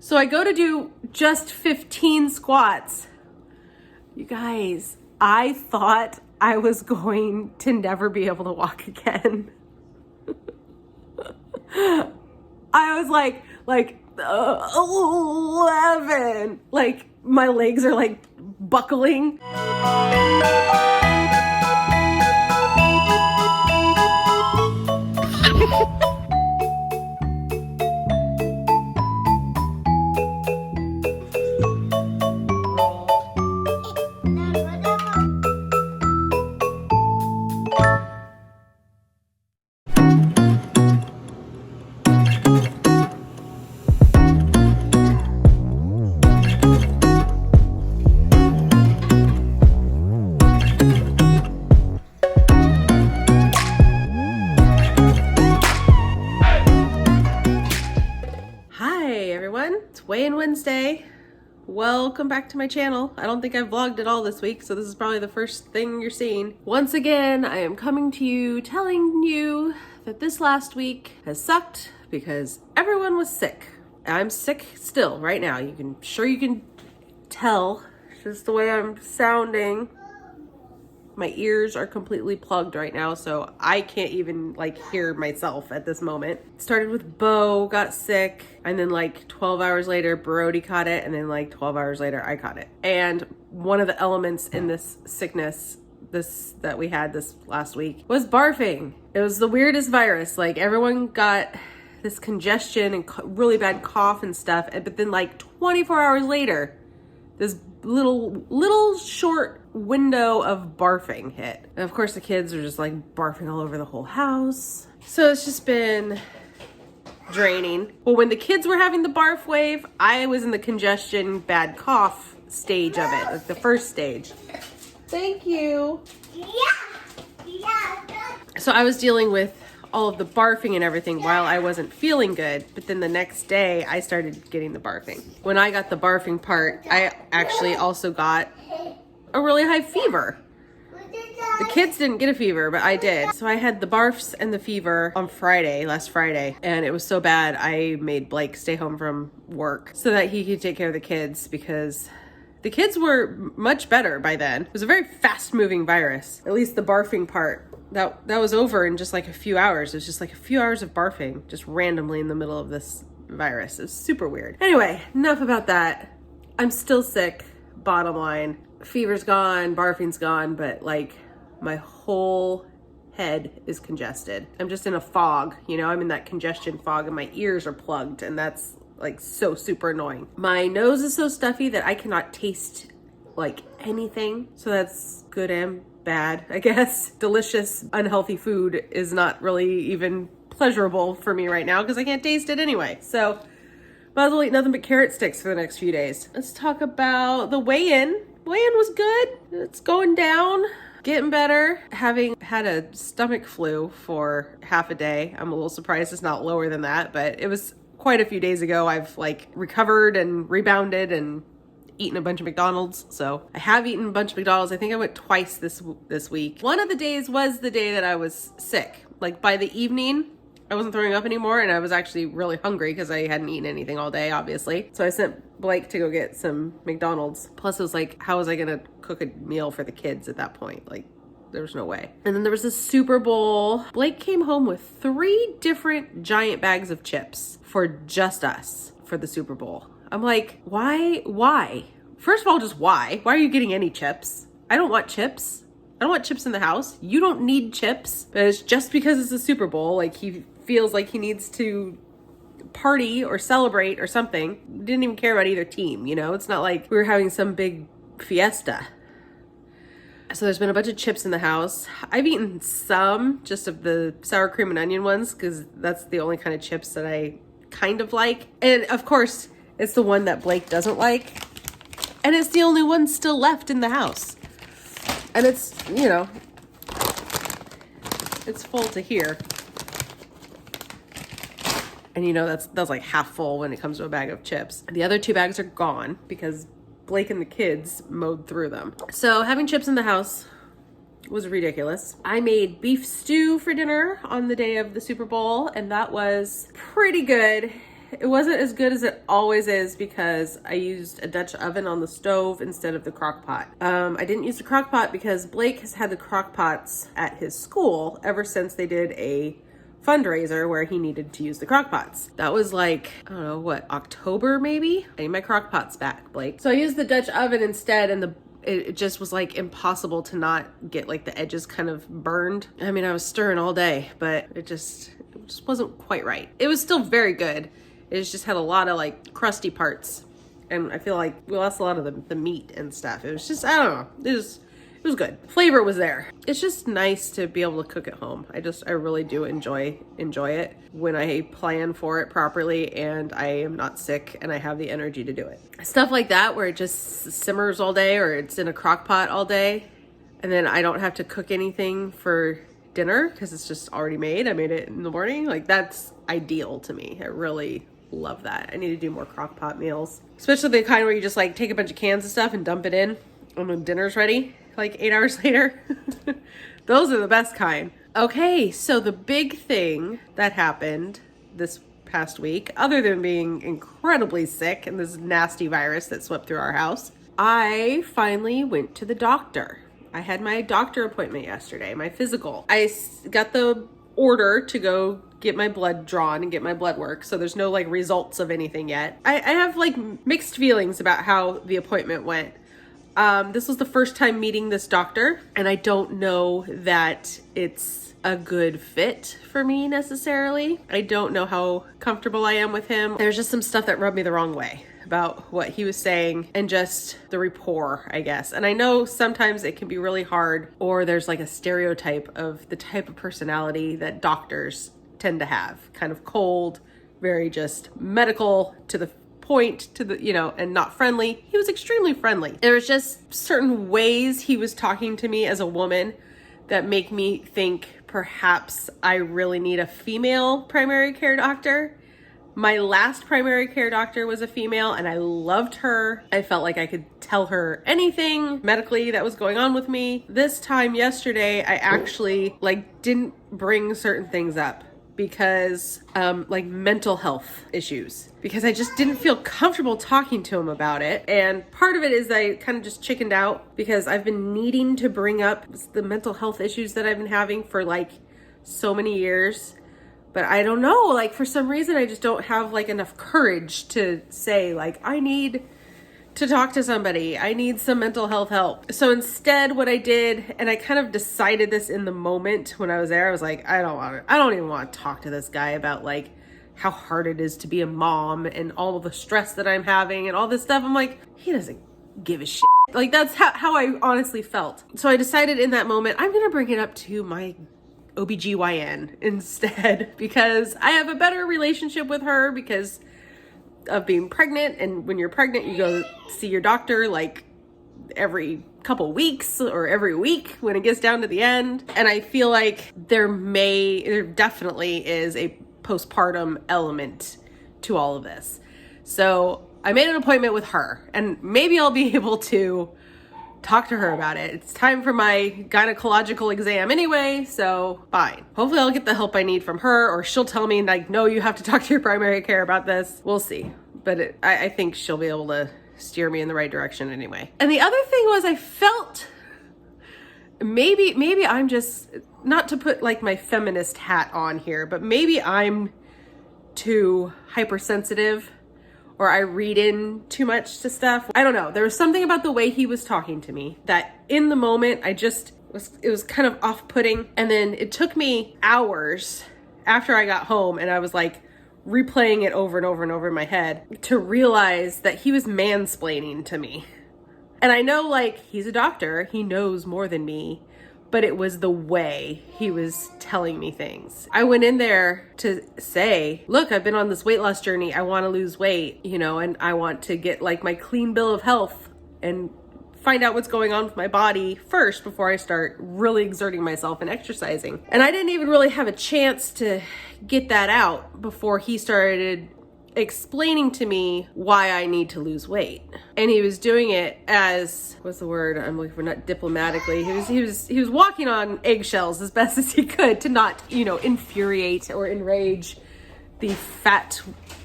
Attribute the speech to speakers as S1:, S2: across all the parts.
S1: So I go to do just 15 squats. You guys, I thought I was going to never be able to walk again. I was like 11. Like my legs are like buckling. It's Weigh-In Wednesday. Welcome back to my channel. I don't think I've vlogged at all this week, so this is probably the first thing you're seeing. Once again, I am coming to you telling you that this last week has sucked because everyone was sick. I'm sick still right now. You can tell just the way I'm sounding. My ears are completely plugged right now, so I can't even hear myself at this moment. Started with Bo, got sick, and then 12 hours later, Brody caught it, and then 12 hours later, I caught it. And one of the elements in this sickness that we had this last week was barfing. It was the weirdest virus. Everyone got this congestion and really bad cough and stuff, but then 24 hours later, this little short window of barfing hit. And of course the kids are just barfing all over the whole house. So it's just been draining. Well, when the kids were having the barf wave, I was in the congestion, bad cough stage of it, the first stage. Thank you. So I was dealing with all of the barfing and everything while I wasn't feeling good, but then the next day I started getting the barfing. When I got the barfing part, I actually also got a really high fever. The kids didn't get a fever, but I did. So I had the barfs and the fever on last Friday, and it was so bad I made Blake stay home from work so that he could take care of the kids because the kids were much better by then. It was a very fast-moving virus, at least the barfing part. That was over in just a few hours. It was just a few hours of barfing just randomly in the middle of this virus. It was super weird. Anyway, enough about that. I'm still sick, bottom line. Fever's gone, barfing's gone, but my whole head is congested. I'm just in a fog, I'm in that congestion fog and my ears are plugged, and that's so super annoying. My nose is so stuffy that I cannot taste anything. So that's good and bad, I guess. Delicious, unhealthy food is not really even pleasurable for me right now because I can't taste it anyway. So might as well eat nothing but carrot sticks for the next few days. Let's talk about the weigh-in. Weigh-in was good. It's going down, getting better. Having had a stomach flu for half a day, I'm a little surprised it's not lower than that, but it was quite a few days ago. I've recovered and rebounded and eaten a bunch of McDonald's. So I have eaten a bunch of McDonald's. I think I went twice this week. One of the days was the day that I was sick. By the evening, I wasn't throwing up anymore, and I was actually really hungry because I hadn't eaten anything all day, obviously. So I sent Blake to go get some McDonald's. Plus it was how was I gonna cook a meal for the kids at that point? There was no way. And then there was a Super Bowl. Blake came home with 3 different giant bags of chips for just us for the Super Bowl. I'm why? First of all, just why? Why are you getting any chips? I don't want chips. I don't want chips in the house. You don't need chips. But it's just because it's a Super Bowl. He feels like he needs to party or celebrate or something. Didn't even care about either team, It's not like we were having some big fiesta. So there's been a bunch of chips in the house. I've eaten some, just of the sour cream and onion ones, because that's the only kind of chips that I kind of like. And of course, it's the one that Blake doesn't like. And it's the only one still left in the house. And it's, it's full to here. And that's half full when it comes to a bag of chips. The other 2 bags are gone because Blake and the kids mowed through them. So having chips in the house was ridiculous. I made beef stew for dinner on the day of the Super Bowl, and that was pretty good. it wasn't as good as it always is because I used a Dutch oven on the stove instead of the crock pot. I didn't use the crock pot because Blake has had the crock pots at his school ever since they did a fundraiser where he needed to use the crock pots. That was like, I don't know, what, October maybe? I need my crock pots back, Blake. So I used the Dutch oven instead, and it just was like impossible to not get like the edges kind of burned. I mean, I was stirring all day, but it just wasn't quite right. It was still very good. It just had a lot of like crusty parts. And I feel like we lost a lot of the meat and stuff. It was just, I don't know. It was good. Flavor was there. It's just nice to be able to cook at home. I really do enjoy it when I plan for it properly and I am not sick and I have the energy to do it. Stuff like that where it just simmers all day or it's in a crock pot all day and then I don't have to cook anything for dinner because it's just already made. I made it in the morning. Like, that's ideal to me. I really love that. I need to do more crock pot meals, especially the kind where you just like take a bunch of cans of stuff and dump it in and when dinner's ready like 8 hours later. Those are the best kind. Okay, so the big thing that happened this past week, other than being incredibly sick and this nasty virus that swept through our house, I finally went to the doctor. I had my doctor appointment yesterday, my physical. I got the order to go get my blood drawn and get my blood work. So there's no like results of anything yet. I have like mixed feelings about how the appointment went. This was the first time meeting this doctor, and I don't know that it's a good fit for me necessarily. I don't know how comfortable I am with him. There's just some stuff that rubbed me the wrong way about what he was saying and just the rapport, I guess. And I know sometimes it can be really hard, or there's like a stereotype of the type of personality that doctors tend to have. Kind of cold, very just medical to the point, to the, and not friendly. He was extremely friendly. There was just certain ways he was talking to me as a woman that make me think perhaps I really need a female primary care doctor. My last primary care doctor was a female and I loved her. I felt like I could tell her anything medically that was going on with me. This time yesterday, I actually didn't bring certain things up because mental health issues, because I just didn't feel comfortable talking to him about it. And part of it is I kind of just chickened out because I've been needing to bring up the mental health issues that I've been having for so many years. But I don't know, for some reason, I just don't have enough courage to say I need to talk to somebody. I need some mental health help. So instead what I did, and I kind of decided this in the moment when I was there, I was like, I don't even want to talk to this guy about how hard it is to be a mom and all of the stress that I'm having and all this stuff. I'm like, he doesn't give a shit. That's how I honestly felt. So I decided in that moment, I'm going to bring it up to my OBGYN instead, because I have a better relationship with her because of being pregnant. And when you're pregnant, you go see your doctor every couple weeks or every week when it gets down to the end. And I feel like there definitely is a postpartum element to all of this. So I made an appointment with her, and maybe I'll be able to talk to her about it. It's time for my gynecological exam anyway, so fine. Hopefully I'll get the help I need from her, or she'll tell me no, you have to talk to your primary care about this. We'll see. But I think she'll be able to steer me in the right direction anyway. And the other thing was I felt maybe I'm just, not to put my feminist hat on here, but maybe I'm too hypersensitive, or I read in too much to stuff. I don't know. There was something about the way he was talking to me that in the moment it was kind of off-putting. And then it took me hours after I got home and I was replaying it over and over and over in my head to realize that he was mansplaining to me. And I know he's a doctor, he knows more than me, but it was the way he was telling me things. I went in there to say, look, I've been on this weight loss journey. I want to lose weight, and I want to get my clean bill of health and find out what's going on with my body first before I start really exerting myself and exercising. And I didn't even really have a chance to get that out before he started explaining to me why I need to lose weight. And he was doing it as, what's the word I'm looking for, not diplomatically. He was walking on eggshells as best as he could to not, infuriate or enrage the fat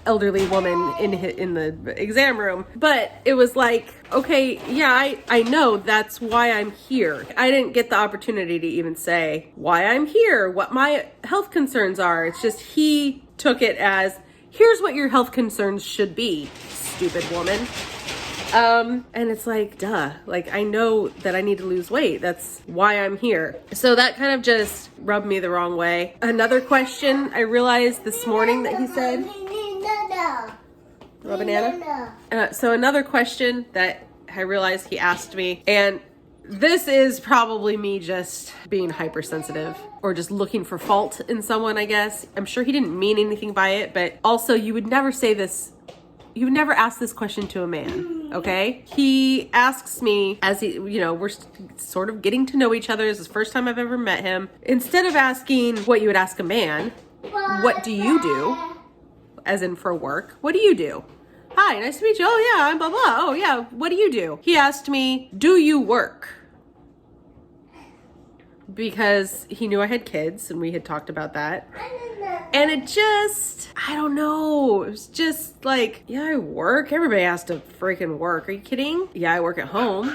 S1: elderly woman in the exam room. But it was like, okay, yeah, I know that's why I'm here. I didn't get the opportunity to even say why I'm here, what my health concerns are. It's just he took it as, here's what your health concerns should be, stupid woman. And it's like, duh, like I know that I need to lose weight. That's why I'm here. So that kind of just rubbed me the wrong way. Another question I realized this morning that he said, banana. So another question that I realized he asked me, and this is probably me just being hypersensitive or just looking for fault in someone, I guess. I'm sure he didn't mean anything by it, but also you would never say this. You would never ask this question to a man, okay? He asks me as he, we're sort of getting to know each other. This is the first time I've ever met him. Instead of asking what you would ask a man, what do you do? As in for work, what do you do? Hi, nice to meet you. Oh yeah, I'm blah, blah. Oh yeah, what do you do? He asked me, do you work? Because he knew I had kids and we had talked about that. And it just, I don't know. It was just like, yeah, I work. Everybody has to freaking work. Are you kidding? Yeah, I work at home.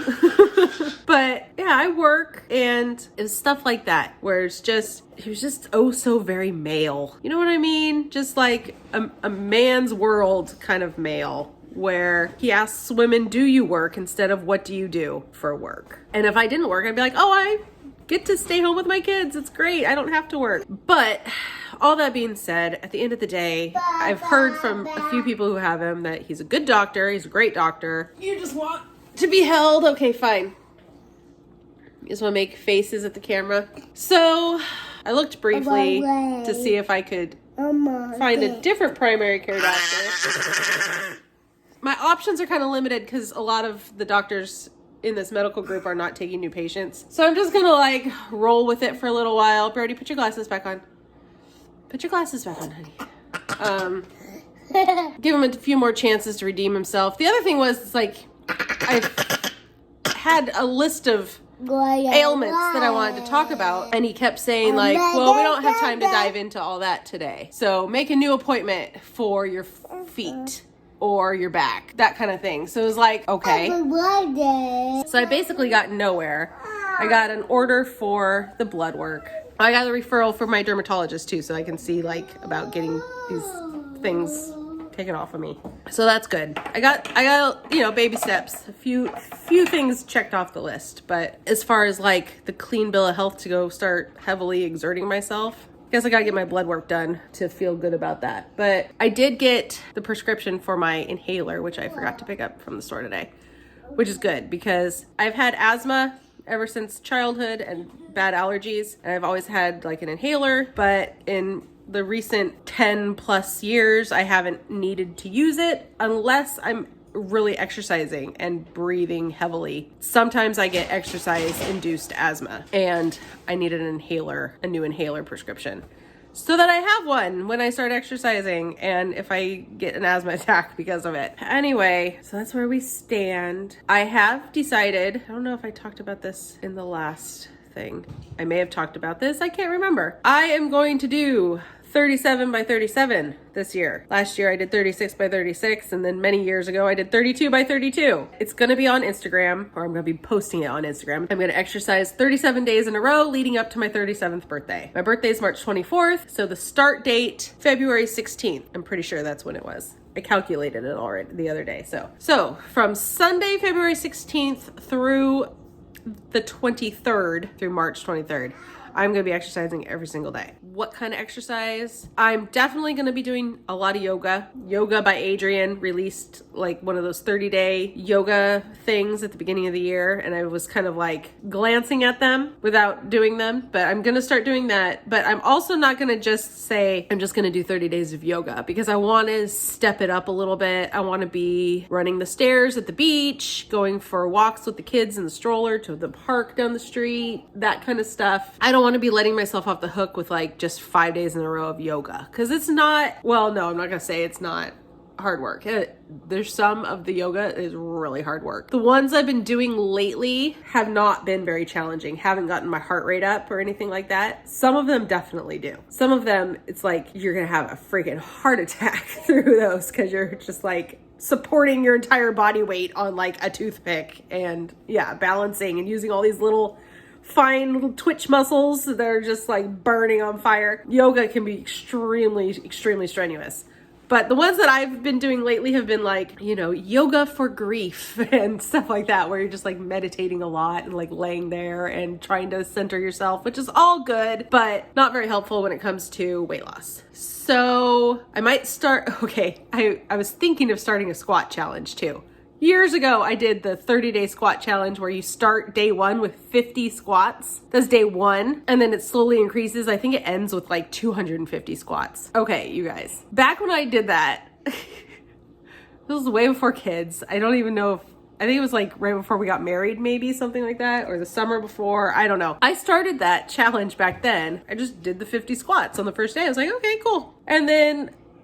S1: But yeah, I work. And it was stuff like that where it's just, he was just oh so very male. You know what I mean? Just like a man's world kind of male, where he asks women, do you work, instead of what do you do for work? And if I didn't work, I'd be like, oh, I get to stay home with my kids. It's great. I don't have to work. But all that being said, at the end of the day, I've heard from a few people who have him that he's a good doctor. He's a great doctor. You just want to be held. Okay, fine. You just want to make faces at the camera. So I looked briefly to see if I could find a different primary care doctor. My options are kind of limited because a lot of the doctors in this medical group are not taking new patients. So I'm just gonna like roll with it for a little while. Brody, put your glasses back on. Put your glasses back on, honey. Give him a few more chances to redeem himself. The other thing was, it's like, I've had a list of ailments that I wanted to talk about, and he kept saying like, well, we don't have time to dive into all that today. So make a new appointment for your feet or your back, that kind of thing. So it was like, okay. So I basically got nowhere. I got an order for the blood work. I got a referral for my dermatologist too, so I can see like about getting these things taken off of me. So that's good. I got baby steps, a few things checked off the list. But as far as like the clean bill of health to go start heavily exerting myself, I guess I gotta get my blood work done to feel good about that. But I did get the prescription for my inhaler, which I forgot to pick up from the store today, which is good because I've had asthma ever since childhood and bad allergies. And I've always had like an inhaler, but in the recent 10 plus years, I haven't needed to use it unless I'm really exercising and breathing heavily. Sometimes I get exercise induced asthma and I needed a new inhaler prescription so that I have one when I start exercising and if I get an asthma attack because of it. Anyway, so that's where we stand. I have decided, I don't know if I talked about this in the last thing. I may have talked about this. I can't remember. I am going to do 37 by 37 this year. Last year I did 36 by 36, and then many years ago I did 32 by 32. It's gonna be on Instagram, or I'm gonna be posting it on Instagram. I'm gonna exercise 37 days in a row leading up to my 37th birthday. My birthday is March 24th, so the start date, February 16th. I'm pretty sure that's when it was. I calculated it already the other day. So from Sunday, February 16th through the 23rd, through March 23rd, I'm going to be exercising every single day. What kind of exercise? I'm definitely going to be doing a lot of yoga. Yoga by Adrian released like one of those 30-day yoga things at the beginning of the year. And I was kind of like glancing at them without doing them. But I'm going to start doing that. But I'm also not going to just say, I'm just going to do 30 days of yoga because I want to step it up a little bit. I want to be running the stairs at the beach, going for walks with the kids in the stroller to the park down the street, that kind of stuff. I don't want to be letting myself off the hook with like just 5 days in a row of yoga because it's not, well, no, I'm not gonna say it's not hard work. There's some of the yoga is really hard work. The ones I've been doing lately have not been very challenging. Haven't gotten my heart rate up or anything like that. Some of them definitely do. Some of them, it's like you're gonna have a freaking heart attack through those because you're just like supporting your entire body weight on like a toothpick and yeah, balancing and using all these little fine little twitch muscles that are just like burning on fire. Yoga can be extremely, extremely strenuous. But the ones that I've been doing lately have been like, you know, yoga for grief and stuff like that, where you're just like meditating a lot and like laying there and trying to center yourself, which is all good, but not very helpful when it comes to weight loss. So I might start, okay, I was thinking of starting a squat challenge too. Years ago, I did the 30-day squat challenge where you start day one with 50 squats. That's day one. And then it slowly increases. I think it ends with like 250 squats. Okay, you guys. Back when I did that, this was way before kids. I don't even know if, I think it was like right before we got married, maybe something like that, or the summer before. I don't know. I started that challenge back then. I just did the 50 squats on the first day. I was like, okay, cool. And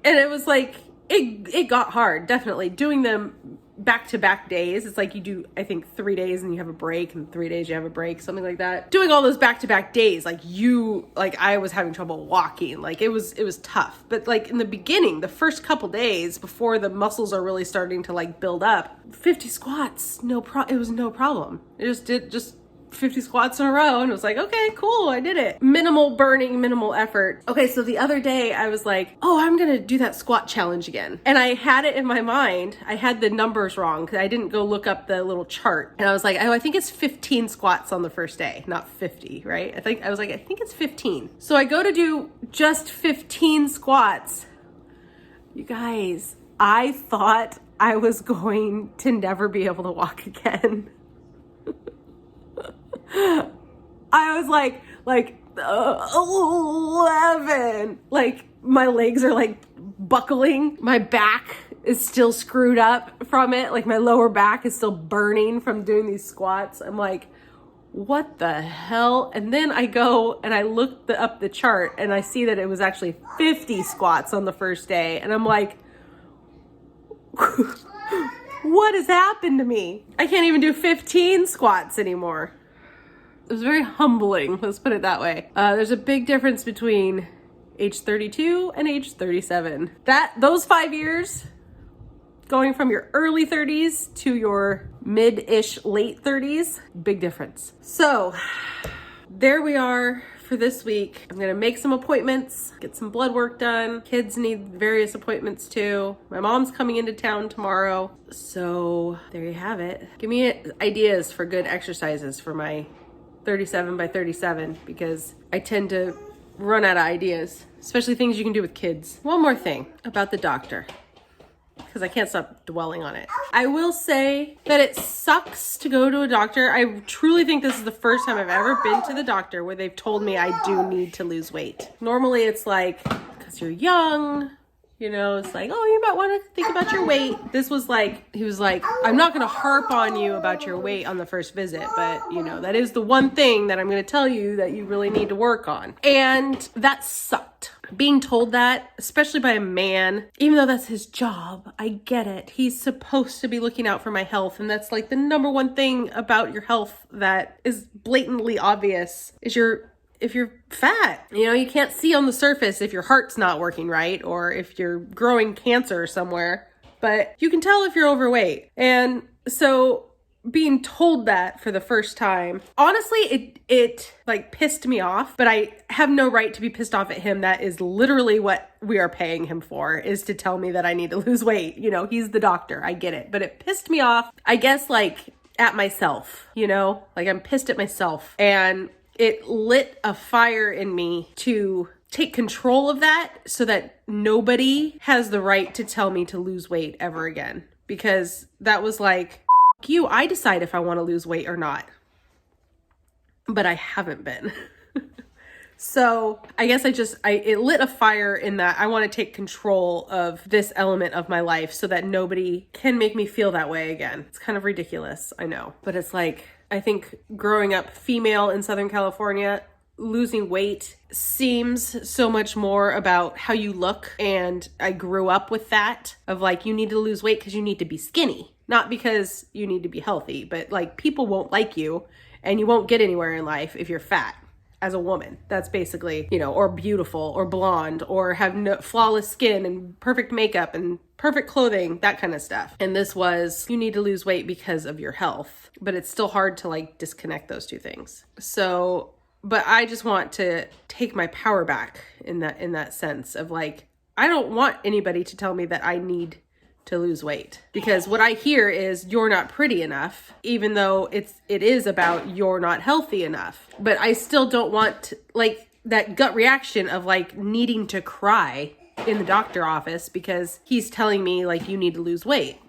S1: it was like, it got hard, definitely. Doing them back-to-back days. It's like you do, I think 3 days and you have a break, and 3 days you have a break, something like that. Doing all those back-to-back days, like I was having trouble walking. Like it was tough. But like in the beginning, the first couple days before the muscles are really starting to like build up, 50 squats, it was no problem. I just did 50 squats in a row and it was like, okay, cool, I did it. Minimal burning, minimal effort. Okay, so the other day I was like, oh, I'm gonna do that squat challenge again. And I had it in my mind. I had the numbers wrong because I didn't go look up the little chart. And I was like, oh, I think it's 15 squats on the first day, not 50, right? I think it's 15. So I go to do just 15 squats. You guys, I thought I was going to never be able to walk again. I was like 11. Like my legs are like buckling. My back is still screwed up from it. Like my lower back is still burning from doing these squats. I'm like, what the hell? And then I go and I look up the chart and I see that it was actually 50 squats on the first day. And I'm like, what has happened to me? I can't even do 15 squats anymore. It was very humbling, let's put it that way. There's a big difference between age 32 and age 37. Those 5 years, going from your early 30s to your mid-ish late 30s, big difference. So there we are for this week. I'm gonna make some appointments, get some blood work done. Kids need various appointments too. My mom's coming into town tomorrow. So there you have it. Give me ideas for good exercises for my 37 by 37 because I tend to run out of ideas, especially things you can do with kids. One more thing about the doctor, because I can't stop dwelling on it. I will say that it sucks to go to a doctor. I truly think this is the first time I've ever been to the doctor where they've told me I do need to lose weight. Normally it's like, because you're young, you know, it's like, oh, you might want to think about your weight. This was like, he was like, I'm not going to harp on you about your weight on the first visit, but you know, that is the one thing that I'm going to tell you that you really need to work on. And that sucked. Being told that, especially by a man, even though that's his job, I get it. He's supposed to be looking out for my health. And that's like the number one thing about your health that is blatantly obvious is if you're fat. You know, you can't see on the surface if your heart's not working right or if you're growing cancer somewhere, but you can tell if you're overweight. And so being told that for the first time, honestly, it like pissed me off, but I have no right to be pissed off at him. That is literally what we are paying him for, is to tell me that I need to lose weight. You know, he's the doctor. I get it, but it pissed me off, I guess, like at myself, you know, like I'm pissed at myself, and it lit a fire in me to take control of that so that nobody has the right to tell me to lose weight ever again. Because that was like, F you, I decide if I want to lose weight or not. But I haven't been. So I guess it lit a fire in that I want to take control of this element of my life so that nobody can make me feel that way again. It's kind of ridiculous, I know. But it's like, I think growing up female in Southern California, losing weight seems so much more about how you look. And I grew up with that of like, you need to lose weight because you need to be skinny, not because you need to be healthy, but like people won't like you and you won't get anywhere in life if you're fat as a woman. That's basically, or beautiful or blonde or have no, flawless skin and perfect makeup and perfect clothing, that kind of stuff. And this was, you need to lose weight because of your health, but it's still hard to like disconnect those two things. So, but I just want to take my power back in that sense of like, I don't want anybody to tell me that I need to lose weight, because what I hear is you're not pretty enough, even though it is about you're not healthy enough. But I still don't want like that gut reaction of like needing to cry in the doctor office because he's telling me like you need to lose weight.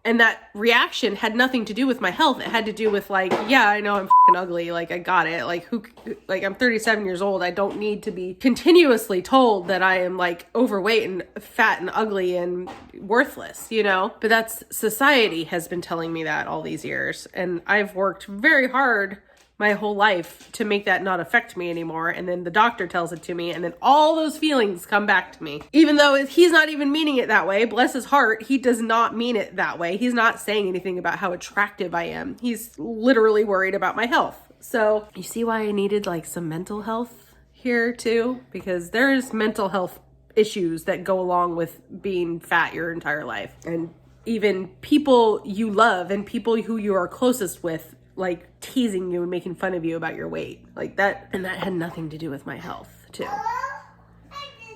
S1: And that reaction had nothing to do with my health. It had to do with like, yeah, I know I'm fucking ugly. Like I got it. Like I'm 37 years old. I don't need to be continuously told that I am like overweight and fat and ugly and worthless, But that's society has been telling me that all these years. And I've worked very hard my whole life to make that not affect me anymore. And then the doctor tells it to me, and then all those feelings come back to me. Even though he's not even meaning it that way, bless his heart, he does not mean it that way. He's not saying anything about how attractive I am. He's literally worried about my health. So you see why I needed like some mental health here too? Because there's mental health issues that go along with being fat your entire life. And even people you love and people who you are closest with like teasing you and making fun of you about your weight like that. And that had nothing to do with my health too.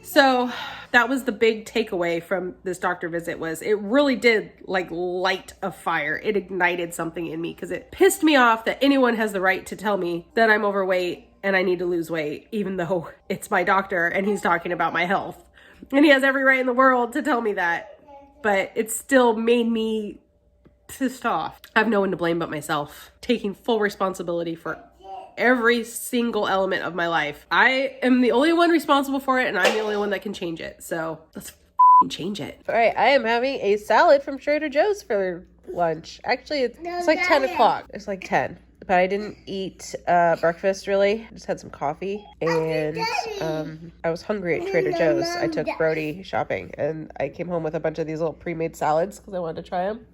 S1: So that was the big takeaway from this doctor visit, was it really did like light a fire. It ignited something in me because it pissed me off that anyone has the right to tell me that I'm overweight and I need to lose weight, even though it's my doctor and he's talking about my health. And he has every right in the world to tell me that. But it still made me pissed off. I have no one to blame but myself, taking full responsibility for every single element of my life. I am the only one responsible for it, and I'm the only one that can change it. So let's change it. All right, I am having a salad from Trader Joe's for lunch. Actually, it's like 10 o'clock. It's like 10. But I didn't eat breakfast really. I just had some coffee. And I was hungry at Trader Joe's. I took Brody shopping and I came home with a bunch of these little pre-made salads because I wanted to try them.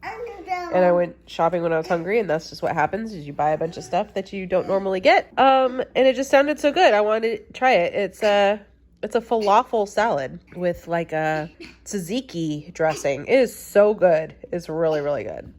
S1: And I went shopping when I was hungry, and that's just what happens is you buy a bunch of stuff that you don't normally get. And it just sounded so good. I wanted to try it. It's a falafel salad with like a tzatziki dressing. It is so good. It's really, really good.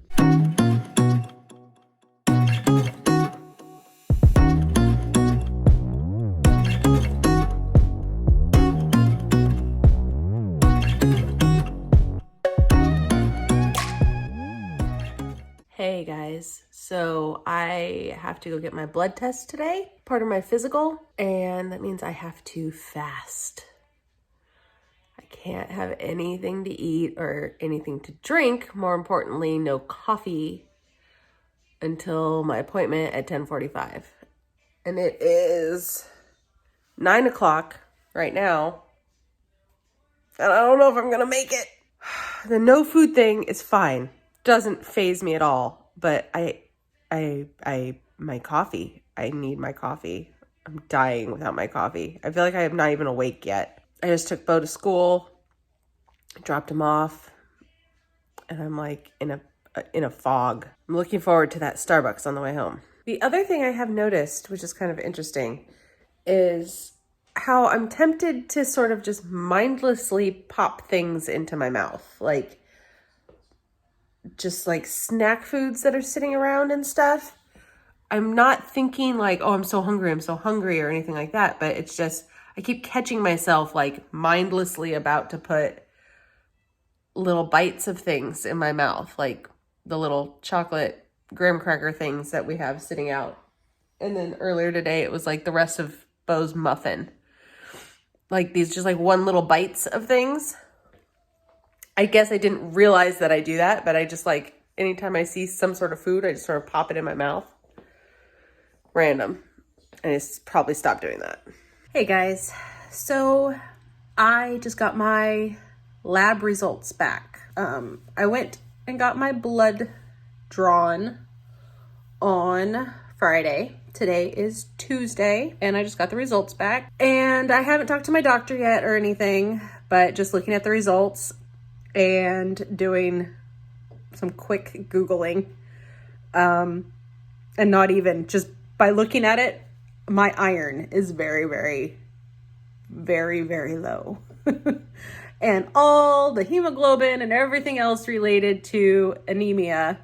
S1: Hey guys, so I have to go get my blood test today, part of my physical, and that means I have to fast. I can't have anything to eat or anything to drink, more importantly, no coffee until my appointment at 10:45. And it is 9 o'clock right now, and I don't know if I'm gonna make it. The no food thing is fine. Doesn't faze me at all, but my coffee, I need my coffee. I'm dying without my coffee. I feel like I am not even awake yet. I just took Bo to school, dropped him off, and I'm like in a fog. I'm looking forward to that Starbucks on the way home. The other thing I have noticed, which is kind of interesting, is how I'm tempted to sort of just mindlessly pop things into my mouth, like just like snack foods that are sitting around and stuff. I'm not thinking like, oh, I'm so hungry or anything like that, but it's just, I keep catching myself like mindlessly about to put little bites of things in my mouth, like the little chocolate graham cracker things that we have sitting out. And then earlier today, it was like the rest of Bo's muffin. Like these just like one little bites of things. I guess I didn't realize that I do that, but I just like, anytime I see some sort of food, I just sort of pop it in my mouth. Random. And it's probably stopped doing that. Hey guys, so I just got my lab results back. I went and got my blood drawn on Friday. Today is Tuesday and I just got the results back, and I haven't talked to my doctor yet or anything, but just looking at the results and doing some quick Googling, and not even just by looking at it, my iron is very, very, very, very low. And all the hemoglobin and everything else related to anemia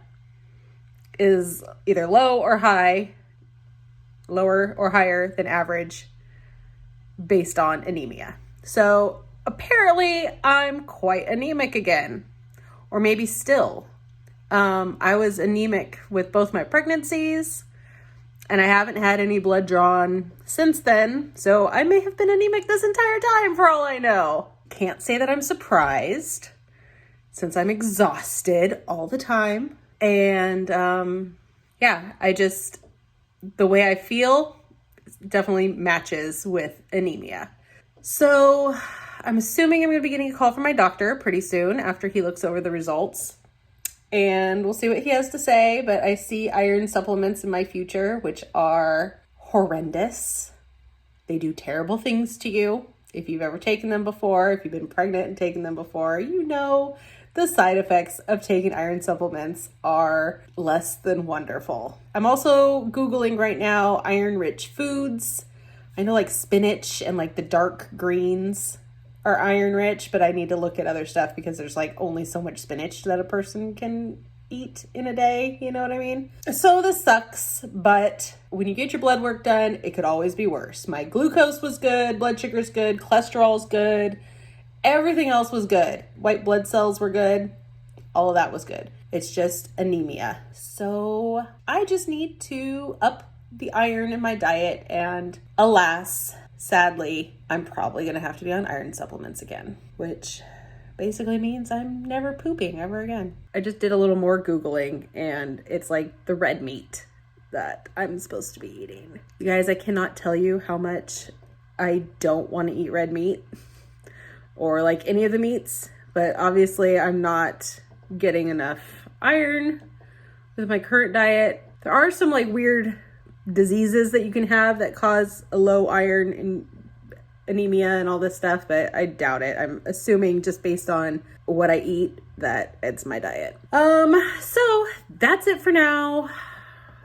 S1: is either low or high, lower or higher than average based on anemia. So apparently I'm quite anemic again, or maybe still. I was anemic with both my pregnancies, and I haven't had any blood drawn since then. So I may have been anemic this entire time for all I know. Can't say that I'm surprised since I'm exhausted all the time. And yeah, the way I feel definitely matches with anemia. So I'm assuming I'm going to be getting a call from my doctor pretty soon after he looks over the results. And we'll see what he has to say. But I see iron supplements in my future, which are horrendous. They do terrible things to you. If you've ever taken them before, if you've been pregnant and taken them before, you know the side effects of taking iron supplements are less than wonderful. I'm also Googling right now iron-rich foods. I know like spinach and like the dark greens are iron-rich, but I need to look at other stuff because there's like only so much spinach that a person can eat in a day, you know what I mean? So this sucks, but when you get your blood work done, it could always be worse. My glucose was good, blood sugar's good, cholesterol's good, everything else was good. White blood cells were good, all of that was good. It's just anemia. So I just need to up the iron in my diet, and alas, sadly, I'm probably gonna have to be on iron supplements again, which basically means I'm never pooping ever again. I just did a little more Googling, and it's like the red meat that I'm supposed to be eating. You guys, I cannot tell you how much I don't want to eat red meat or like any of the meats, but obviously I'm not getting enough iron with my current diet. There are some like weird diseases that you can have that cause a low iron and anemia and all this stuff, but I doubt it. I'm assuming just based on what I eat that it's my diet. So that's it for now.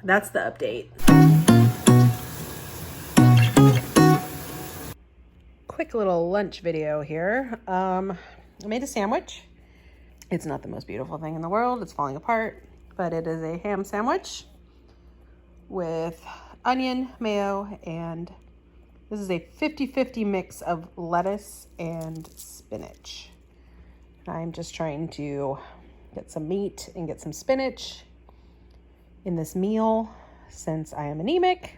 S1: That's the update. Quick little lunch video here. I made a sandwich. It's not the most beautiful thing in the world. It's falling apart, but it is a ham sandwich with onion, mayo, and this is a 50-50 mix of lettuce and spinach. I'm just trying to get some meat and get some spinach in this meal since I am anemic.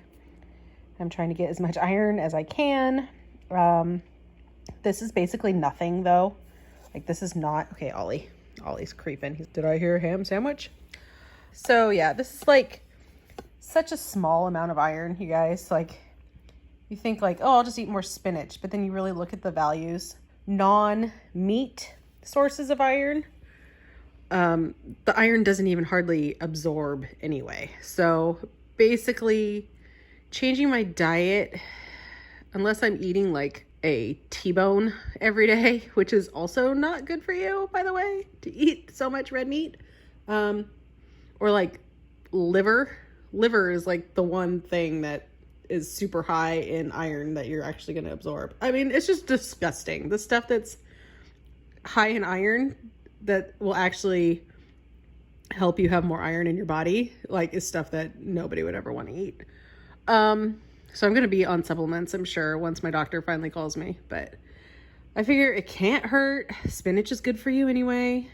S1: I'm trying to get as much iron as I can. This is basically nothing though. Like this is not, okay, Ollie's creeping. Did I hear ham sandwich? So yeah, this is like such a small amount of iron, you guys. Like you think like, oh, I'll just eat more spinach, but then you really look at the values. Non-meat sources of iron, the iron doesn't even hardly absorb anyway. So basically changing my diet, unless I'm eating like a T-bone every day, which is also not good for you, by the way, to eat so much red meat, or like liver is like the one thing that is super high in iron that you're actually going to absorb. I mean, it's just disgusting. The stuff that's high in iron that will actually help you have more iron in your body, like, is stuff that nobody would ever want to eat. So I'm going to be on supplements, I'm sure, once my doctor finally calls me, but I figure it can't hurt. Spinach is good for you anyway.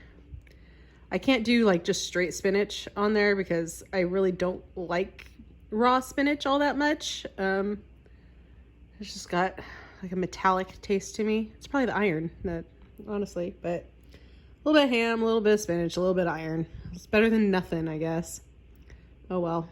S1: I can't do like just straight spinach on there because I really don't like raw spinach all that much. It's just got like a metallic taste to me. It's probably the iron, that honestly, but a little bit of ham, a little bit of spinach, a little bit of iron. It's better than nothing, I guess. Oh well.